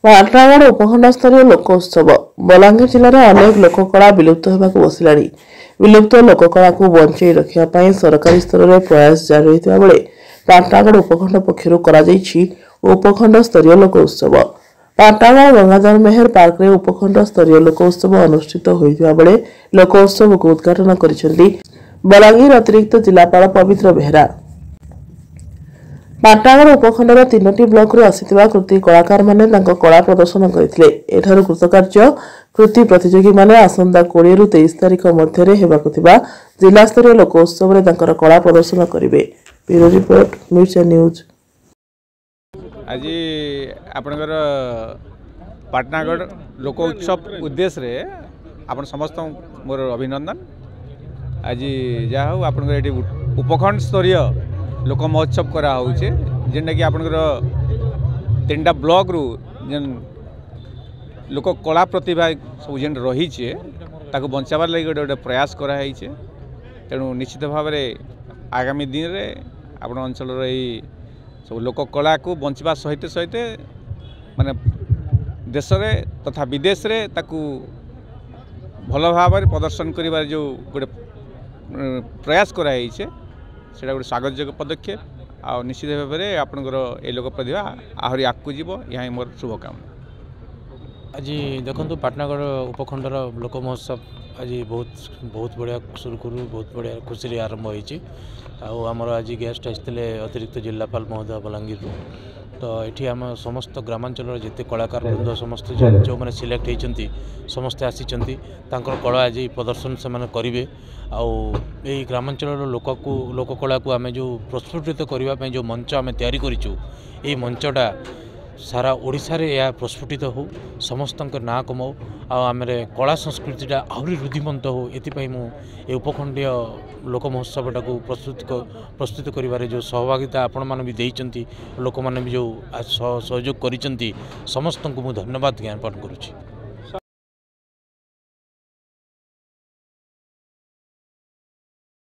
ପାଟଣାଗଡ଼ ଉପଖଣ୍ଡସ୍ତରୀୟ ଲୋକୋତ୍ସବ ବଲାଙ୍ଗୀର ଜିଲ୍ଲାରେ ଅନେକ ଲୋକକଳା ବିଲୁପ୍ତ ହେବାକୁ ବସିଲାଣି। ବିଲୁପ୍ତ ଲୋକକଳାକୁ ବଞ୍ଚାଇ ରଖିବା ପାଇଁ ସରକାରୀ ସ୍ତରରେ ପ୍ରୟାସ ଜାରି ରହିଥିବା ବେଳେ ପାଟଣାଗଡ଼ ଉପଖଣ୍ଡ ପକ୍ଷରୁ କରାଯାଇଛି ଉପଖଣ୍ଡ ସ୍ତରୀୟ ଲୋକୋତ୍ସବ। ପାଟଣାଗଡ଼ ଗଙ୍ଗାଧର ମେହେର ପାର୍କରେ ଉପଖଣ୍ଡ ସ୍ତରୀୟ ଲୋକୋତ୍ସବ ଅନୁଷ୍ଠିତ ହୋଇଥିବା ବେଳେ ଲୋକୋତ୍ସବକୁ ଉଦ୍ଘାଟନ କରିଛନ୍ତି ବଲାଙ୍ଗୀର ଅତିରିକ୍ତ ଜିଲ୍ଲାପାଳ ପବିତ୍ର ବେହେରା। ପାଟଣାଗଡ଼ ଉପଖଣ୍ଡର 3ଟି ବ୍ଲକରୁ ଆସିଥିବା କୃତି କଳାକାରମାନେ ତାଙ୍କ କଳା ପ୍ରଦର୍ଶନ କରିଥିଲେ। ଏଠାରୁ କୃତକାର୍ଯ୍ୟ କୃତି ପ୍ରତିଯୋଗୀମାନେ ଆସନ୍ତା 20ରୁ 23 ତାରିଖ ମଧ୍ୟରେ ହେବାକୁ ଥିବା ଜିଲ୍ଲାସ୍ତରୀୟ ଲୋକୋତ୍ସବରେ ତାଙ୍କର କଳା ପ୍ରଦର୍ଶନ କରିବେ। Bureau report Mircha news. आज आपणकर पाटनागढ़ लोक उत्सव उद्देश्य रे आपण समस्त मोर अभिनंदन। आज जहाँ हूँ आपणकर ये उपखंड स्तरीय लोक महोत्सव करा होचे जेनटा कि आपणकर 3टा ब्लॉक रु जेन लोक कला प्रतिभा सब जेन रही ताको बचाबार लगी गोटे प्रयास कराई। तेणु निश्चित भाव में आगामी दिन में आपण अंचल सब लोक कला को बंचवा सहित सहित माने देश रे तथा विदेश रे ताकू भल भाव प्रदर्शन करिबार जो गोटे प्रयास कराई सेटा गोटे स्वागतयोग्य पदक्षेप आ निश्चित भाव में आपणकर ए लोक प्रतिभा आहरी आगू जीव यहाँ मोर शुभकामना। आज देखो पाटनागढ़ उपखंडर लोक महोत्सव आज बहुत बढ़िया सुरखुरु बहुत बढ़िया खुशी आरंभ होमर आज गेस्ट आसते अतिरिक्त जिलापाल महोदय बलांगीर। तो ये आम समस्त ग्रामांचल जिते कलाकार वृंद समस्त जो मैंने सिलेक्ट होती समस्ते आसी कला आज प्रदर्शन से करेंगे। आई ग्रामांचल लोककला को आम जो प्रस्फुटित करने जो मंच आम तैयारी करूँ ये मंचटा सारा ओडिशा रे या प्रस्फुटित हो समस्त ना कमाओ आम कला संस्कृतिटा आहरी रुद्धिमंत हो एपाई मुझे उपखंडीय लोक महोत्सवटा को प्रस्तुत करिबारे जो सहभागिता आपण मैंने भी देइचंती लोक मैंने भी जो सहयोग करिचंती समस्त को धन्यवाद ज्ञापन करुच्ची।